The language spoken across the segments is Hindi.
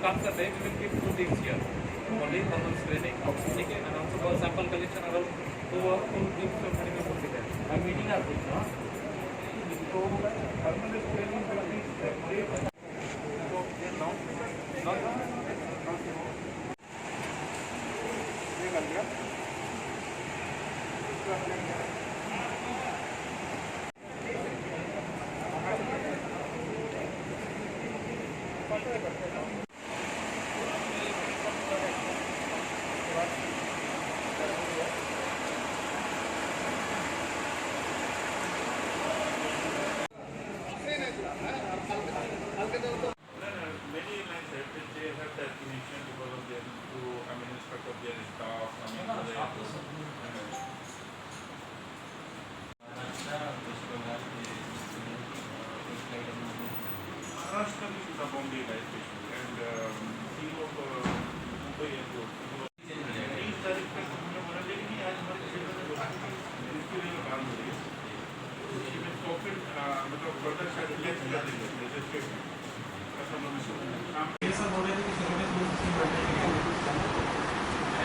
काम करते हैं, we will keep 2 teams here. Only thermal screening, ठीक है, and also for sample collection around 2 teams of medical put together. I'm meeting up with now. So thermal screening will be separate. So they not ये कर दिया. Maharashtra is a Bombay guy especially, and CEO of Mumbai Airport. These directors हमने बोला लेकिन ये आज हमारे क्षेत्र में इसके लिए काम हो रही है. इसमें प्रॉफिट मतलब फर्दर शायद रिलैक्स कर देंगे जैसे स्टेट में. ऐसा मतलब ये सब बोल रहे थे कि सेक्रेटरी को टीम बैठने के लिए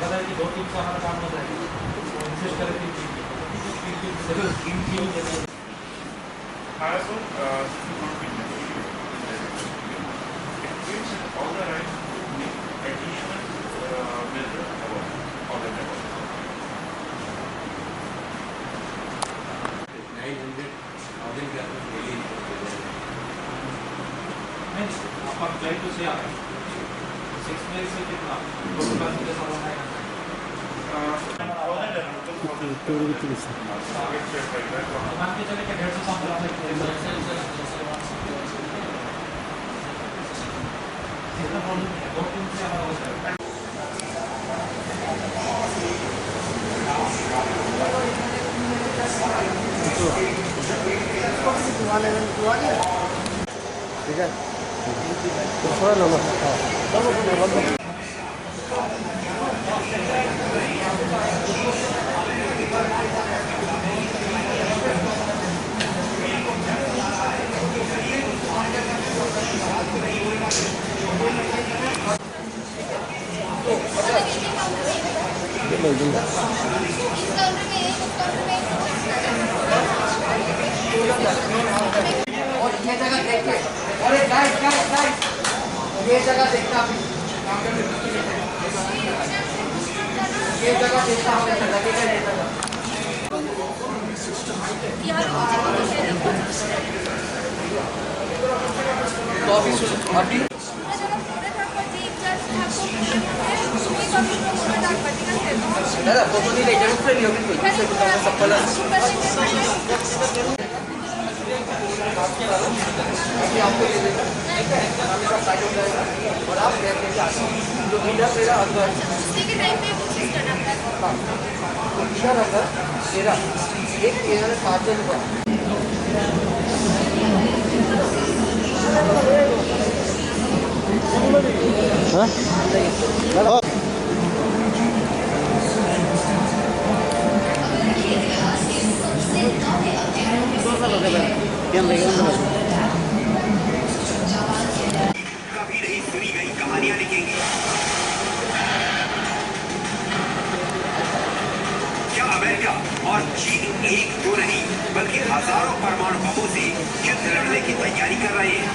पता है कि 2 टीम से हमारा काम हो जाएगा. इंसिस्ट करें कि टीम जैसे हाँ तो all the right additional measure all the time. 900,000 gallons daily. आप ट्राई टू से 6 में से कितना टोटल पैसेंजर सब होना है मान के चले कि 150 समझ रहा है इतना प्रॉब्लम है 2 टीम से हमारा हो जाएगा ठीक है थोड़ा नंबर और ये जगह देख के अरे गाइस ये जगह देखता ये जगह देखता हमें लगेगा ये जगह तो अभी दादा फोटो नहीं ले जाओ फिर होगी कोई से सफल आपको ये देना हमेशा साइड हो जाएगा और आप लेके जो लीडर मेरा अंदर के टाइम पे कोशिश करना पड़ता है तो लीडर अंदर मेरा एक केंद्र 700 रुपये कभी नहीं सुनी गई कहानियां लिखेंगे. क्या अमेरिका और चीन एक दो नहीं बल्कि हजारों परमाणु बमों से युद्ध लड़ने की तैयारी कर रहे हैं.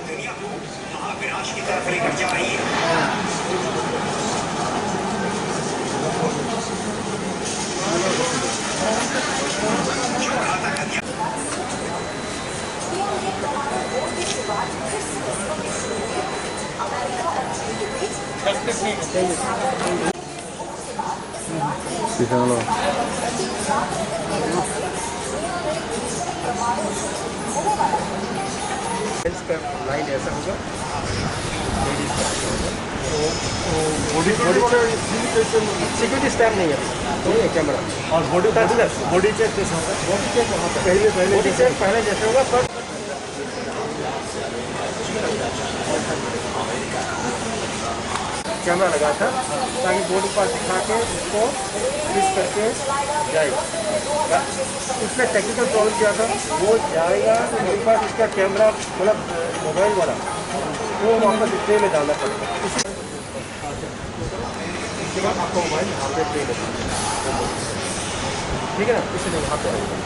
दुनिया को महाविनाश की तरफ लेकर जा रही है. जो घातक हथियार लाइन ऐसा होगा सिक्योरिटी स्टैम्प नहीं है तो ये कैमरा और बॉडी बॉडी चेक कैसा होगा बॉडी चेक वहाँ पे पहले बॉडी चेक पहले जैसे होगा पर कैमरा लगा था ताकि बोर्डिंग पास दिखा के उसको फिक्स करके जाएगा। उसने टेक्निकल प्रॉब्लम किया था, वो जाएगा तो मेरे पास इसका कैमरा मतलब मोबाइल वाला वो वापस ट्रे में डालना पड़ेगा। इसके बाद आपका मोबाइल यहाँ पे ट्रे में, ठीक है ना, इसलिए यहाँ पे आएगा।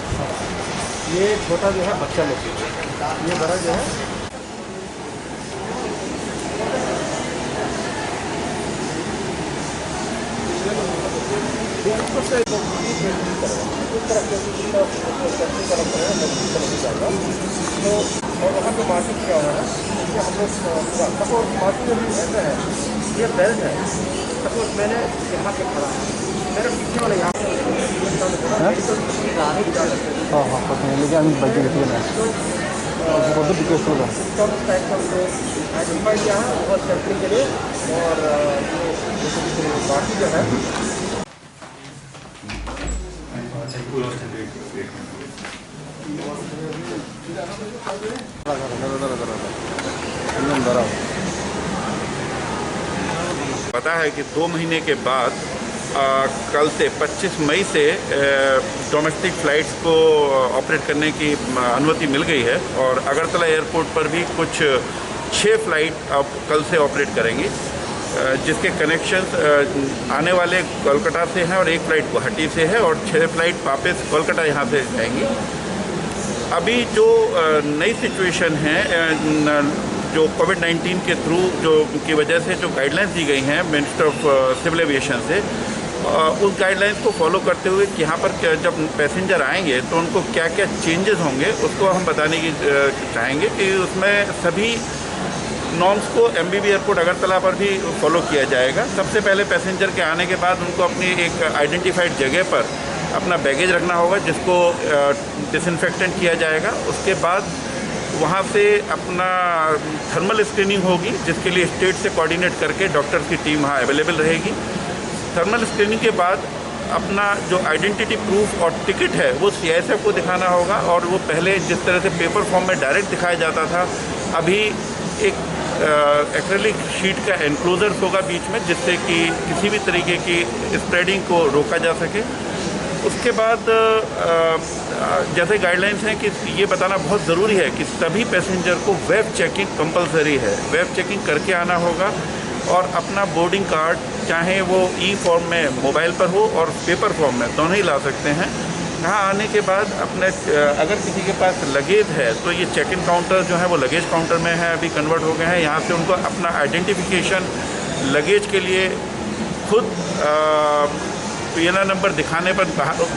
ये छोटा जो है बच्चा लोग, ये बड़ा जो है तो और वहाँ पे मार्किंग क्या हो रहा है कि हम लोग पूरा सपोज मार्किंग में भी ऐसा है, ये बेल्ट है, सपोज मैंने यहाँ पे खड़ा है, मेरे पीछे वाले यहाँ पे आइडेंटिफाई किया है बहुत सेफ्टी के लिए। और बाकी जो है पता है कि 2 महीने के बाद कल से 25 मई से डोमेस्टिक फ़्लाइट्स को ऑपरेट करने की अनुमति मिल गई है और अगरतला एयरपोर्ट पर भी कुछ 6 फ़्लाइट अब कल से ऑपरेट करेंगी, जिसके कनेक्शंस आने वाले कोलकाता से हैं और 1 फ़्लाइट गुवाहाटी से है और 6 फ़्लाइट वापस कोलकाता यहाँ से जाएंगी। अभी जो नई सिचुएशन है, जो कोविड-19 के थ्रू जो की वजह से जो गाइडलाइंस दी गई हैं मिनिस्टर ऑफ सिविल एविएशन से, उस गाइडलाइंस को फॉलो करते हुए कि यहाँ पर जब पैसेंजर आएंगे तो उनको क्या क्या चेंजेस होंगे उसको हम बताने की चाहेंगे कि उसमें सभी नॉर्म्स को एमबीबी एयरपोर्ट अगरतला पर भी फॉलो किया जाएगा। सबसे पहले पैसेंजर के आने के बाद उनको अपनी एक आइडेंटिफाइड जगह पर अपना बैगेज रखना होगा, जिसको डिसइंफेक्टेंट किया जाएगा। उसके बाद वहाँ से अपना थर्मल स्क्रीनिंग होगी, जिसके लिए स्टेट से कोऑर्डिनेट करके डॉक्टर्स की टीम वहाँ अवेलेबल रहेगी। थर्मल स्क्रीनिंग के बाद अपना जो आइडेंटिटी प्रूफ और टिकट है वो सीआईएसएफ को दिखाना होगा, और वो पहले जिस तरह से पेपर फॉर्म में डायरेक्ट दिखाया जाता था, अभी एक एक्रेलिक शीट का एनक्लोजर होगा बीच में, जिससे कि किसी भी तरीके की स्प्रेडिंग को रोका जा सके। उसके बाद जैसे गाइडलाइंस हैं कि ये बताना बहुत ज़रूरी है कि सभी पैसेंजर को वेब चेकिंग कंपलसरी है, वेब चेकिंग करके आना होगा और अपना बोर्डिंग कार्ड चाहे वो ई फॉर्म में मोबाइल पर हो और पेपर फॉर्म में, दोनों ही ला सकते हैं। यहाँ आने के बाद अपने अगर किसी के पास लगेज है तो ये चेक इन काउंटर जो है वो लगेज काउंटर में है, अभी कन्वर्ट हो गए हैं। यहाँ से उनको अपना आइडेंटिफिकेशन लगेज के लिए खुद PNR नंबर दिखाने पर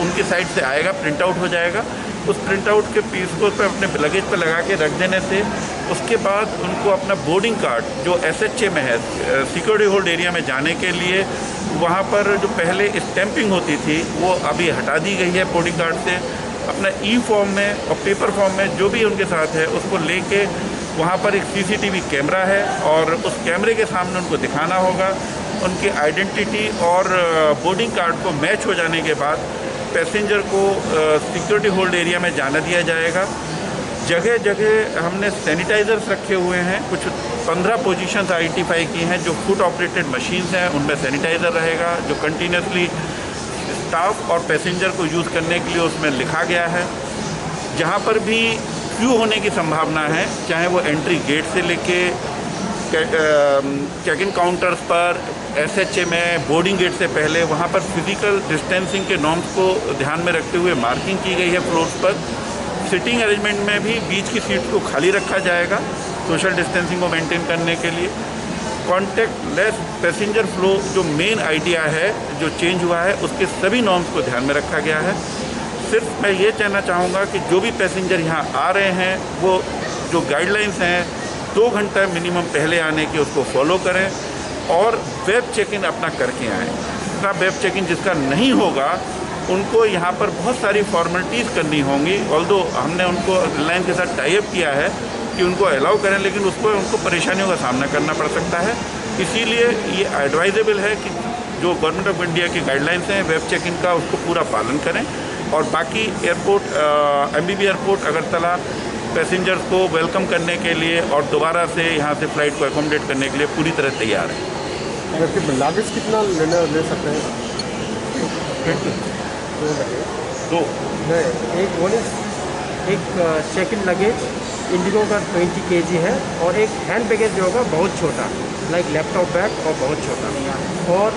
उनकी साइड से आएगा, प्रिंट आउट हो जाएगा। उस प्रिंट आउट के पीस को अपने लगेज पर लगा के रख देने से उसके बाद उनको अपना बोर्डिंग कार्ड जो SHA में है, सिक्योरिटी होल्ड एरिया में जाने के लिए, वहाँ पर जो पहले स्टैंपिंग होती थी वो अभी हटा दी गई है बोर्डिंग कार्ड से। अपना ई फॉर्म में और पेपर फॉर्म में जो भी उनके साथ है उसको लेके वहाँ पर एक CCTV कैमरा है और उस कैमरे के सामने उनको दिखाना होगा। उनकी आइडेंटिटी और बोर्डिंग कार्ड को मैच हो जाने के बाद पैसेंजर को सिक्योरिटी होल्ड एरिया में जाने दिया जाएगा। जगह जगह हमने सैनिटाइज़र्स रखे हुए हैं, कुछ 15 पोजीशंस आइडेंटिफाई की हैं जो फुट ऑपरेटेड मशीन्स हैं, उनमें सैनिटाइज़र रहेगा जो कंटिन्यूसली स्टाफ और पैसेंजर को यूज़ करने के लिए उसमें लिखा गया है। जहाँ पर भी क्यू होने की संभावना है, चाहे वो एंट्री गेट से लेके चेक इन काउंटर्स पर, SHA में, बोर्डिंग गेट से पहले, वहाँ पर फिजिकल डिस्टेंसिंग के नॉर्म्स को ध्यान में रखते हुए मार्किंग की गई है फ्लोर्स पर। सिटिंग अरेंजमेंट में भी बीच की सीट को खाली रखा जाएगा सोशल डिस्टेंसिंग को मेंटेन करने के लिए। कॉन्टैक्ट लेस पैसेंजर फ्लो जो मेन आइडिया है जो चेंज हुआ है, उसके सभी नॉर्म्स को ध्यान में रखा गया है। सिर्फ मैं ये कहना चाहूँगा कि जो भी पैसेंजर यहाँ आ रहे हैं वो जो गाइडलाइंस हैं 2 घंटा मिनिमम पहले आने की उसको फॉलो करें और वेब चेक इन अपना करके आएँ। अपना वेब चेक इन जिसका नहीं होगा उनको यहाँ पर बहुत सारी फॉर्मेलिटीज़ करनी होंगी। ऑल्दो हमने उनको एयरलाइन के साथ टाई अप किया है कि उनको अलाउ करें, लेकिन उनको परेशानियों का सामना करना पड़ सकता है। इसीलिए ये एडवाइजेबल है कि जो गवर्नमेंट ऑफ इंडिया की गाइडलाइंस हैं वेब चेक इन का, उसको पूरा पालन करें। और बाकी airport MBB airport Agartala passengers को वेलकम करने के लिए और दोबारा से यहाँ से फ़्लाइट को एकोमोडेट करने के लिए पूरी तरह तैयार है। वैसे लागत कितना ले सकते हैं? 20 दो नहीं, एक वन एक चेक इन लगेज इंडिगो का 20 kg है, और एक हैंड बैगेज जो होगा बहुत छोटा, लाइक लैपटॉप बैग और बहुत छोटा। और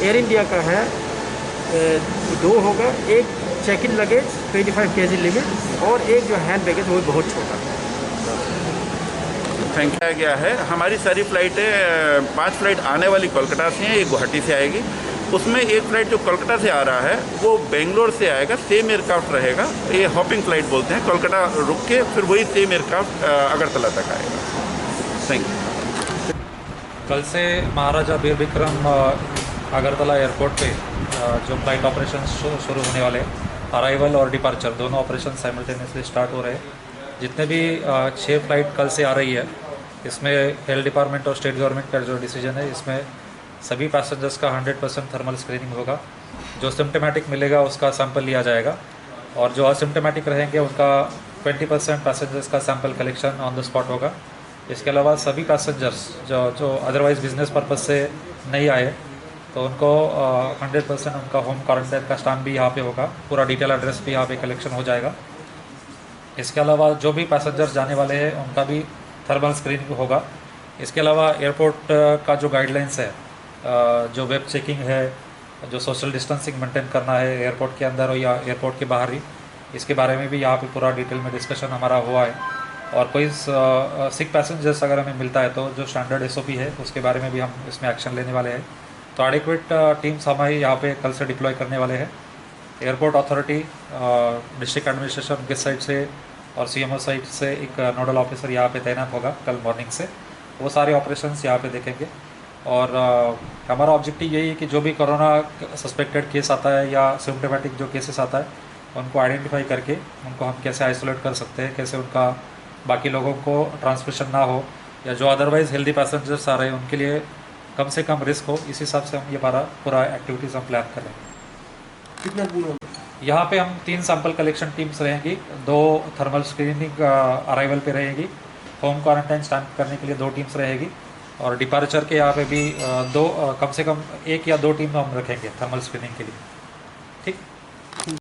एयर इंडिया का है 2 होगा, एक check in luggage 25 kg limit, और एक जो हैंड बैगेज वो बहुत छोटा। थैंक किया गया है। हमारी सारी फ़्लाइटें 5 फ्लाइट आने वाली कोलकाता से हैं, एक गुवाहाटी से आएगी। उसमें एक फ़्लाइट जो कोलकाता से आ रहा है वो बेंगलोर से आएगा, सेम एयरक्राफ्ट रहेगा। ये हॉपिंग फ़्लाइट बोलते हैं, कोलकाता रुक के फिर वही सेम एयरक्राफ्ट अगरतला तक आएगा। Thank you. कल से महाराजा वीर विक्रम अगरतला एयरपोर्ट पे जो फ्लाइट ऑपरेशन शुरू होने वाले हैं, अराइवल और डिपार्चर दोनों ऑपरेशन साइमल्टेनियसली स्टार्ट हो रहे हैं। जितने भी 6 फ्लाइट कल से आ रही है, इसमें हेल्थ डिपार्टमेंट और स्टेट गवर्नमेंट का जो डिसीजन है, इसमें सभी पैसेंजर्स का 100% थर्मल स्क्रीनिंग होगा। जो सिम्टोमेटिक मिलेगा उसका सैंपल लिया जाएगा, और जो असिम्टोमेटिक रहेंगे उनका 20% पैसेंजर्स का sample collection on the spot होगा। इसके अलावा सभी पैसेंजर्स जो अदरवाइज़ बिजनेस पर्पज़ से नहीं आए, तो उनको 100% उनका होम क्वारंटाइन का स्टैम्प भी यहाँ पे होगा, पूरा डिटेल एड्रेस भी यहाँ पे कलेक्शन हो जाएगा। इसके अलावा जो भी पैसेंजर्स जाने वाले हैं उनका भी थर्मल स्क्रीनिंग होगा। इसके अलावा एयरपोर्ट का जो गाइडलाइंस है, जो वेब चेकिंग है, जो सोशल डिस्टेंसिंग मेंटेन करना है एयरपोर्ट के अंदर या एयरपोर्ट के बाहर ही, इसके बारे में भी यहाँ पे पूरा डिटेल में डिस्कशन हमारा हुआ है। और कोई सिक पैसेंजर्स अगर हमें मिलता है तो जो स्टैंडर्ड SOP है उसके बारे में भी हम इसमें एक्शन लेने वाले हैं। तो एडिक्वेट टीम्स हमारे यहाँ पे कल से डिप्लॉय करने वाले हैं। एयरपोर्ट अथॉरिटी, डिस्ट्रिक्ट एडमिनिस्ट्रेशन के साइड से और CMO साइड से एक नोडल ऑफिसर यहाँ पे तैनात होगा कल मॉर्निंग से। वो सारे ऑपरेशंस यहाँ पे देखेंगे। और हमारा ऑब्जेक्टिव यही है कि जो भी कोरोना सस्पेक्टेड केस आता है या सिम्टोमेटिक जो केसेस आता है, उनको आइडेंटिफाई करके उनको हम कैसे आइसोलेट कर सकते हैं, कैसे उनका बाकी लोगों को ट्रांसमिशन ना हो, या जो अदरवाइज़ हेल्दी पैसेंजर्स आ रहे हैं उनके लिए कम से कम रिस्क हो। इस हिसाब से हम ये पूरा एक्टिविटीज़ हम प्लान कर रहे हैं। कितना दिन होगा? यहाँ पे हम 3 सैंपल कलेक्शन टीम्स रहेंगी, 2 थर्मल स्क्रीनिंग अराइवल पे रहेगी, होम क्वारंटाइन स्टैंप करने के लिए 2 टीम्स रहेगी, और डिपार्चर के यहाँ पे भी कम से कम 1 या 2 टीम हम रखेंगे थर्मल स्क्रीनिंग के लिए। ठीक।